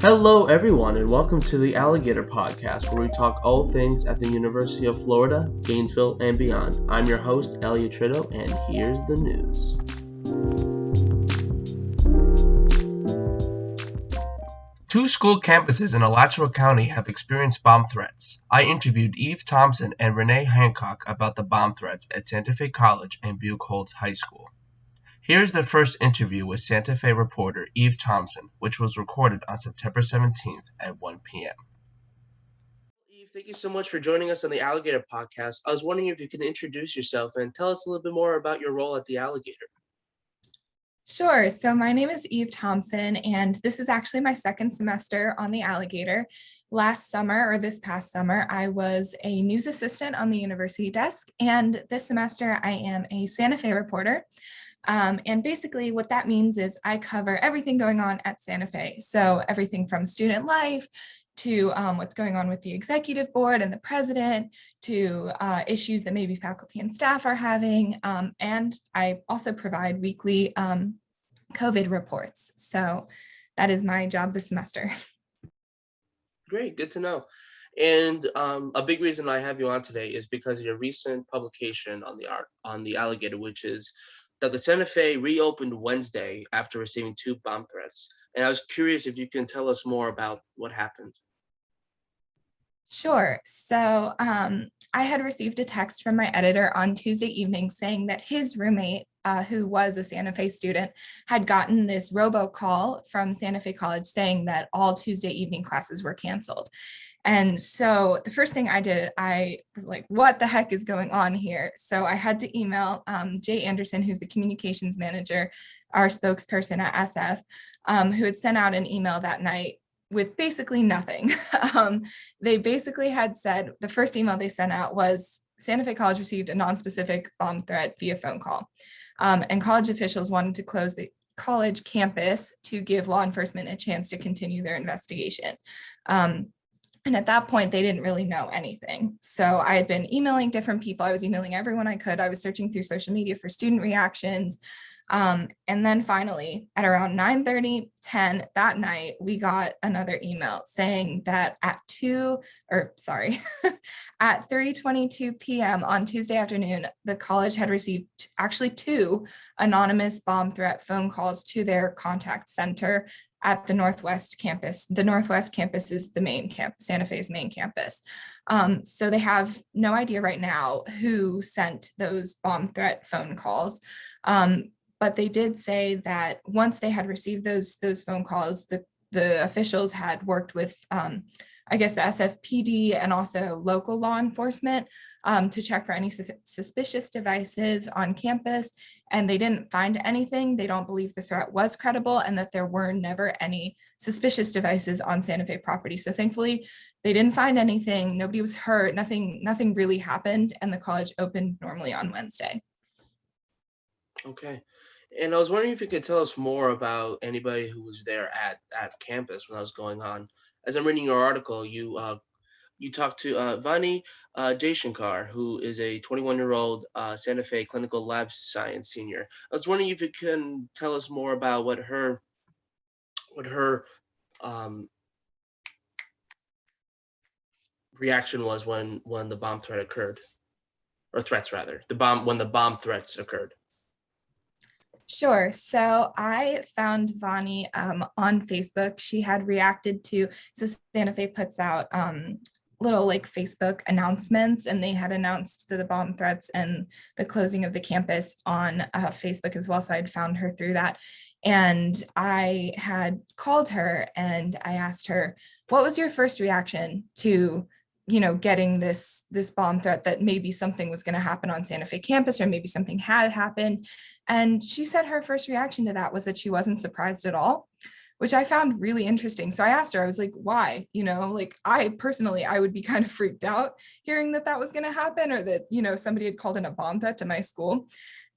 Hello, everyone, and welcome to the Alligator podcast, where we talk all things at the University of Florida, Gainesville, and beyond. I'm your host, Elliot, and here's the news. Two school campuses in Alachua County have experienced bomb threats. I interviewed Eve Thompson and Renee Hancock about the bomb threats at Santa Fe College and Buchholz High School. Here's the first interview with Santa Fe reporter Eve Thompson, which was recorded on September 17th at 1 p.m. Eve, thank you so much for joining us on the Alligator podcast. I was wondering if you could introduce yourself and tell us a little bit more about your role at the Alligator. Sure. So my name is Eve Thompson, and this is actually my second semester on the Alligator. Last summer, or this past summer, I was a news assistant on the university desk, and this semester I am a Santa Fe reporter. And basically what that means is I cover everything going on at Santa Fe. So everything from student life to what's going on with the executive board and the president, to issues that maybe faculty and staff are having. And I also provide weekly COVID reports. So that is my job this semester. Great, good to know. And a big reason I have you on today is because of your recent publication on the Alligator, which is that the Santa Fe reopened Wednesday after receiving two bomb threats. And I was curious if you can tell us more about what happened. Sure. So I had received a text from my editor on Tuesday evening saying that his roommate, who was a Santa Fe student, had gotten this robocall from Santa Fe College saying that all Tuesday evening classes were canceled. And so the first thing I did, I was like, what the heck is going on here? So I had to email Jay Anderson, who's the communications manager, our spokesperson at SF, who had sent out an email that night with basically nothing. They basically had said, the first email they sent out was Santa Fe College received a non-specific bomb threat via phone call. And college officials wanted to close the college campus to give law enforcement a chance to continue their investigation. And at that point, they didn't really know anything. So I had been emailing different people. I was emailing everyone I could. I was searching through social media for student reactions. And then finally, at around 9:30, 10 that night, we got another email saying that at 3:22 p.m. on Tuesday afternoon, the college had received actually two anonymous bomb threat phone calls to their contact center at the Northwest campus. The Northwest campus is the main Santa Fe's main campus. So they have no idea right now who sent those bomb threat phone calls. But they did say that once they had received those phone calls, the officials had worked with, I guess, the SFPD and also local law enforcement to check for any suspicious devices on campus. And they didn't find anything. They don't believe the threat was credible and that there were never any suspicious devices on Santa Fe property. So thankfully, they didn't find anything. Nobody was hurt. Nothing really happened. And the college opened normally on Wednesday. Okay. And I was wondering if you could tell us more about anybody who was there at campus when that was going on. As I'm reading your article, you talked to Vani Jaishankar, who is a 21-year-old Santa Fe clinical lab science senior. I was wondering if you can tell us more about what her reaction was when the bomb threat occurred, or threats rather, when the bomb threats occurred. Sure. So I found Vani on Facebook. She had reacted to, so Santa Fe puts out little like Facebook announcements, and they had announced the bomb threats and the closing of the campus on Facebook as well. So I'd found her through that. And I had called her and I asked her, what was your first reaction to getting this bomb threat, that maybe something was going to happen on Santa Fe campus, or maybe something had happened? And she said her first reaction to that was that she wasn't surprised at all, which I found really interesting. So I asked her, I was like, why? I personally would be kind of freaked out hearing that was going to happen, or that, somebody had called in a bomb threat to my school.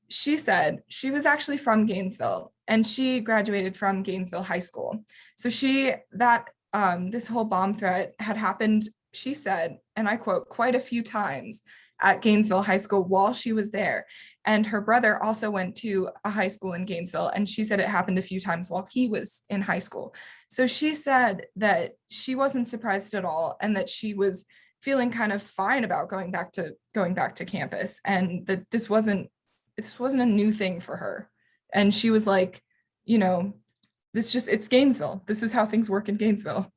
She said she was actually from Gainesville, and she graduated from Gainesville High School. So this whole bomb threat had happened, she said, and I quote, quite a few times at Gainesville High School while she was there. And her brother also went to a high school in Gainesville. And she said it happened a few times while he was in high school. So she said that she wasn't surprised at all and that she was feeling kind of fine about going back to campus, and that this wasn't a new thing for her. And she was like, you know, it's Gainesville. This is how things work in Gainesville.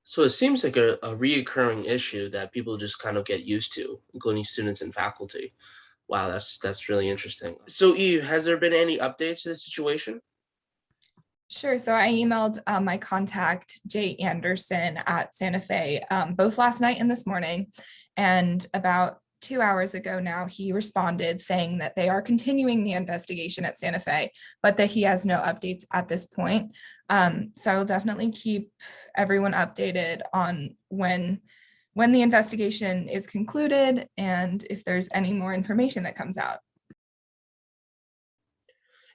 So it seems like a reoccurring issue that people just kind of get used to, including students and faculty. Wow, that's really interesting. So Eve, has there been any updates to the situation? Sure. So I emailed my contact, Jay Anderson at Santa Fe, both last night and this morning. And about 2 hours ago now, he responded saying that they are continuing the investigation at Santa Fe, but that he has no updates at this point. So I will definitely keep everyone updated on when the investigation is concluded and if there's any more information that comes out.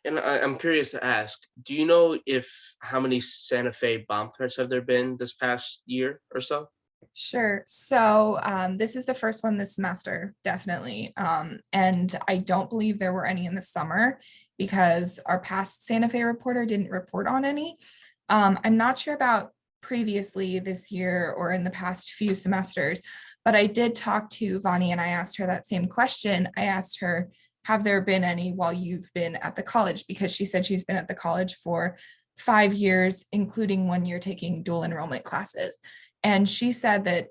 And I'm curious to ask, do you know if how many Santa Fe bomb threats have there been this past year or so? Sure. So this is the first one this semester, definitely. And I don't believe there were any in the summer because our past Santa Fe reporter didn't report on any. I'm not sure about previously this year or in the past few semesters, but I did talk to Vani and I asked her that same question. I asked her, have there been any while you've been at the college? Because she said she's been at the college for 5 years, including 1 year taking dual enrollment classes. And she said that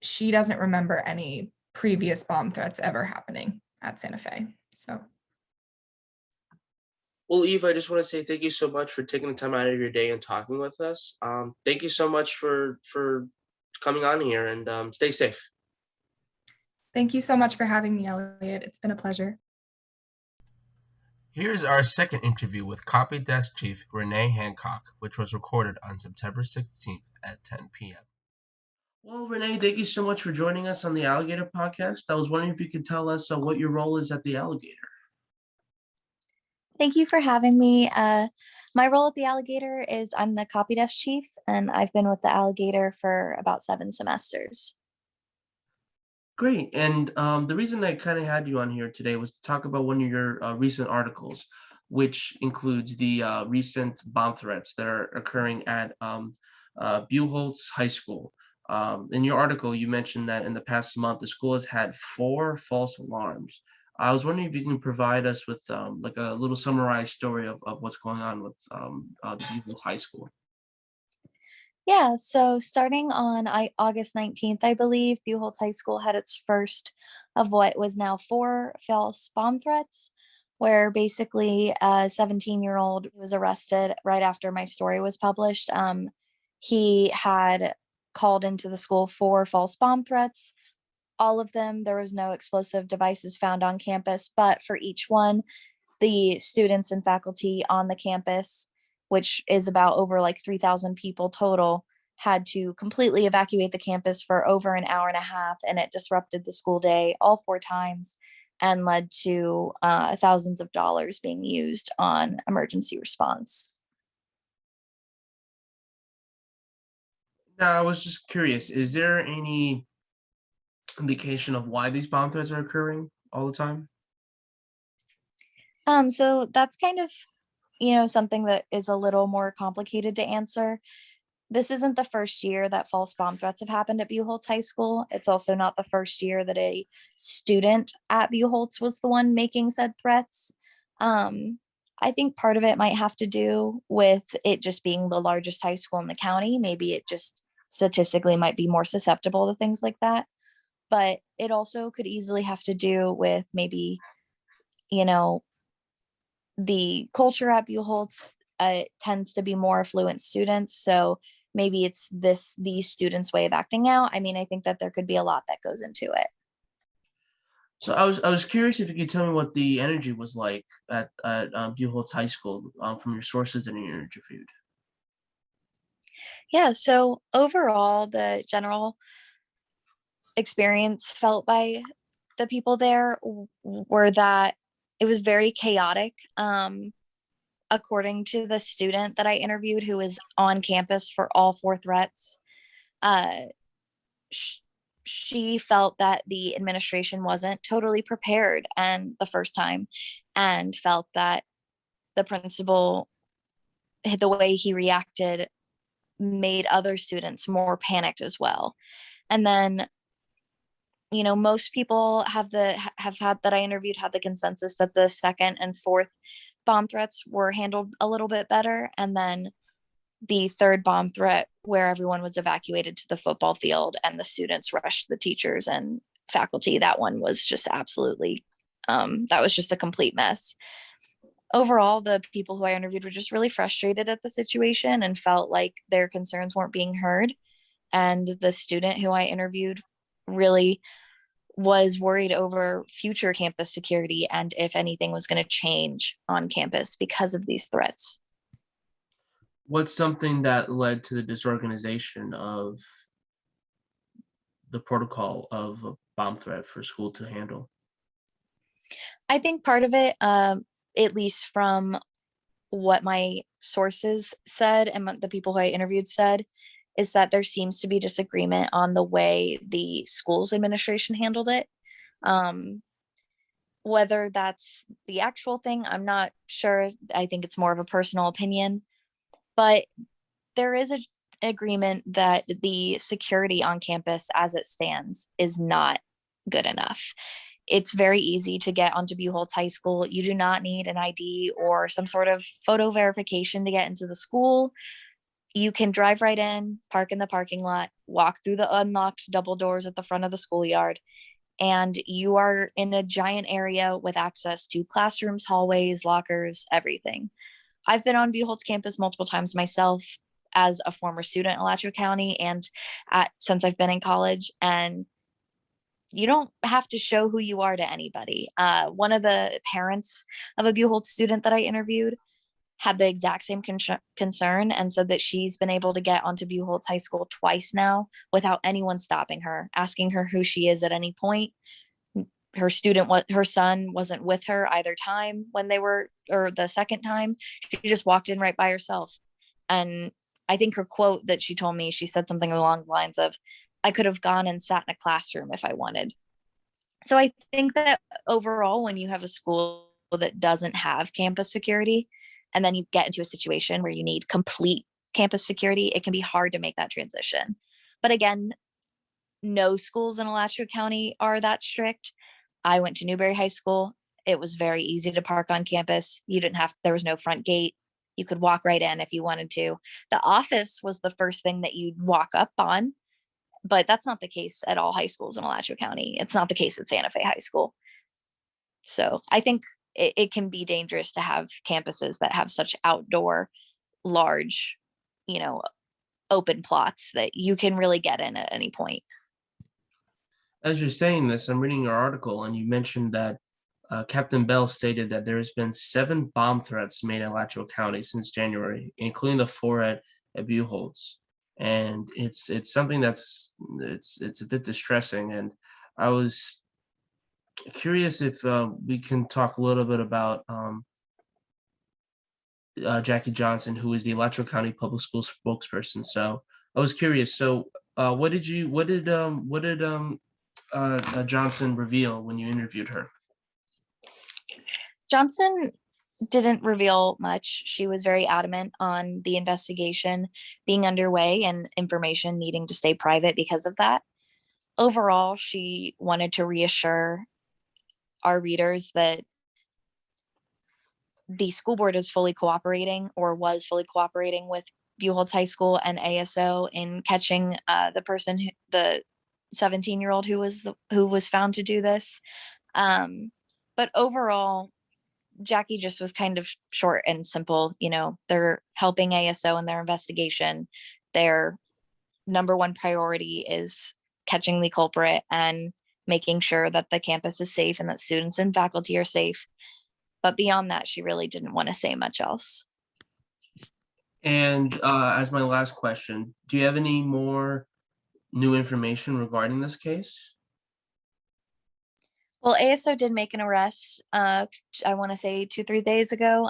she doesn't remember any previous bomb threats ever happening at Santa Fe. So, Well, Eve, I just want to say thank you so much for taking the time out of your day and talking with us. Thank you so much for coming on here, and stay safe. thank you so much for having me, Elliot. It's been a pleasure. Here's our second interview with Copy Desk Chief Renee Hancock, which was recorded on September 16th at 10 p.m. Well, Renee, thank you so much for joining us on the Alligator podcast. I was wondering if you could tell us what your role is at the Alligator. Thank you for having me. My role at the Alligator is I'm the copy desk chief, and I've been with the Alligator for about 7 semesters. Great. And the reason I kind of had you on here today was to talk about one of your recent articles, which includes the recent bomb threats that are occurring at Buchholz High School. In your article, you mentioned that in the past month, the school has had 4 false alarms. I was wondering if you can provide us with like a little summarized story of what's going on with the Buchholz High School. Yeah, so starting on August 19th, I believe, Buchholz High School had its first of what was now 4 false bomb threats, where basically a 17-year-old was arrested right after my story was published. He had called into the school 4 false bomb threats. All of them, there was no explosive devices found on campus, but for each one, the students and faculty on the campus, which is about over like 3,000 people total, had to completely evacuate the campus for over an hour and a half, and it disrupted the school day all 4 times and led to thousands of dollars being used on emergency response. Now, I was just curious, is there any indication of why these bomb threats are occurring all the time? So that's kind of, something that is a little more complicated to answer. This isn't the first year that false bomb threats have happened at Buchholz High School. It's also not the first year that a student at Buchholz was the one making said threats. I think part of it might have to do with it just being the largest high school in the county. Maybe it just statistically might be more susceptible to things like that. But it also could easily have to do with maybe, the culture at Buchholz tends to be more affluent students. So maybe it's these students' way of acting out. I mean, I think that there could be a lot that goes into it. So I was curious if you could tell me what the energy was like at Buchholz High School from your sources that you interviewed. Yeah, so overall, the general experience felt by the people there were that it was very chaotic. According to the student that I interviewed who was on campus for all 4 threats, she felt that the administration wasn't totally prepared and the first time, and felt that the principal, the way he reacted, made other students more panicked as well. And then, most people have had that I interviewed had the consensus that the second and fourth bomb threats were handled a little bit better. And then the third bomb threat, where everyone was evacuated to the football field and the students rushed the teachers and faculty, that one was just absolutely, that was just a complete mess. Overall, the people who I interviewed were just really frustrated at the situation and felt like their concerns weren't being heard. And the student who I interviewed really was worried over future campus security and if anything was going to change on campus because of these threats. What's something that led to the disorganization of the protocol of a bomb threat for school to handle? I think part of it, at least from what my sources said and the people who I interviewed said, is that there seems to be disagreement on the way the school's administration handled it. Whether that's the actual thing, I'm not sure. I think it's more of a personal opinion, but there is an agreement that the security on campus as it stands is not good enough. It's very easy to get onto Buchholz High School. You do not need an ID or some sort of photo verification to get into the school. You can drive right in, park in the parking lot, walk through the unlocked double doors at the front of the schoolyard, and you are in a giant area with access to classrooms, hallways, lockers, everything. I've been on Buchholz campus multiple times myself as a former student in Alachua County and since I've been in college, and you don't have to show who you are to anybody. One of the parents of a Buchholz student that I interviewed had the exact same concern and said that she's been able to get onto Buchholz High School twice now without anyone stopping her, asking her who she is at any point. Her son wasn't with her either time when they were, or the second time. She just walked in right by herself. And I think her quote that she told me, she said something along the lines of, "I could have gone and sat in a classroom if I wanted." So I think that overall, when you have a school that doesn't have campus security, and then you get into a situation where you need complete campus security, it can be hard to make that transition. But again, no schools in Alachua County are that strict. I went to Newberry High School. It was very easy to park on campus. There was no front gate. You could walk right in if you wanted to. The office was the first thing that you'd walk up on, but that's not the case at all high schools in Alachua County. It's not the case at Santa Fe High School. So I think it can be dangerous to have campuses that have such outdoor, large, open plots that you can really get in at any point. As you're saying this, I'm reading your article, and you mentioned that Captain Bell stated that there has been 7 bomb threats made in Alachua County since January, including the 4 at Buchholz. And it's something it's a bit distressing. And I was curious if we can talk a little bit about Jacki Johnson, who is the Alachua County Public Schools spokesperson. So I was curious. So what did Johnson reveal when you interviewed her? Johnson didn't reveal much. She was very adamant on the investigation being underway and information needing to stay private because of that. Overall, she wanted to reassure our readers that the school board is fully cooperating, or was fully cooperating, with Buchholz High School and ASO in catching the 17-year-old who was found to do this. But overall, Jacki just was kind of short and simple. They're helping ASO in their investigation. Their number one priority is catching the culprit and making sure that the campus is safe and that students and faculty are safe. But beyond that, she really didn't want to say much else. And as my last question, do you have any more new information regarding this case? Well, ASO did make an arrest, I want to say 2-3 days ago,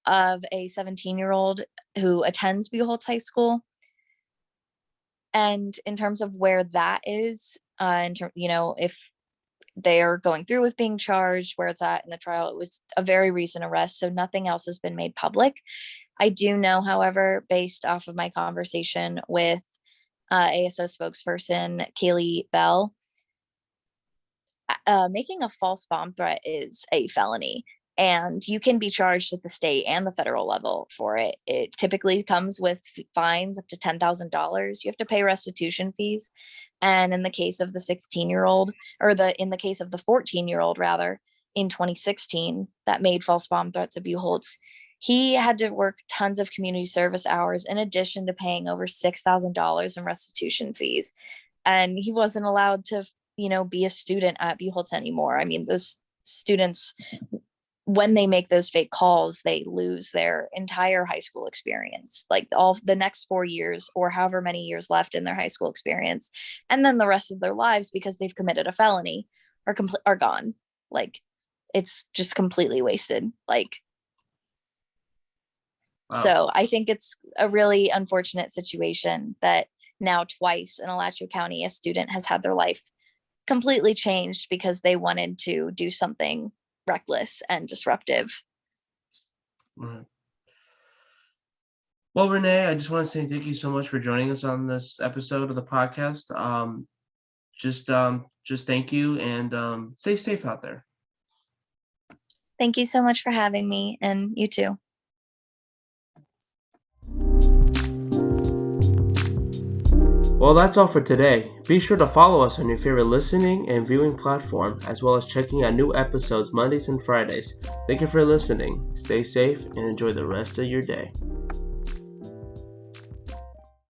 of a 17-year-old who attends Buchholz High School. And in terms of where that is, if they're going through with being charged, where it's at in the trial, it was a very recent arrest, so nothing else has been made public. I do know, however, based off of my conversation with ASO spokesperson Kaylee Bell, making a false bomb threat is a felony, and you can be charged at the state and the federal level for it. It typically comes with fines up to $10,000. You have to pay restitution fees. And in the case of the 16-year-old, in the case of the 14-year-old, rather, in 2016, that made false bomb threats of Buchholz, he had to work tons of community service hours in addition to paying over $6,000 in restitution fees. And he wasn't allowed to, be a student at Buchholz anymore. I mean, those students, when they make those fake calls, they lose their entire high school experience, like all the next 4 years or however many years left in their high school experience. And then the rest of their lives, because they've committed a felony, are gone. Like, it's just completely wasted. Like, wow. So I think it's a really unfortunate situation that now twice in Alachua County, a student has had their life completely changed because they wanted to do something reckless and disruptive. Right. Well, Renee, I just want to say thank you so much for joining us on this episode of the podcast. Just thank you, and stay safe out there. Thank you so much for having me, and you too. Well, that's all for today. Be sure to follow us on your favorite listening and viewing platform, as well as checking out new episodes Mondays and Fridays. Thank you for listening. Stay safe and enjoy the rest of your day.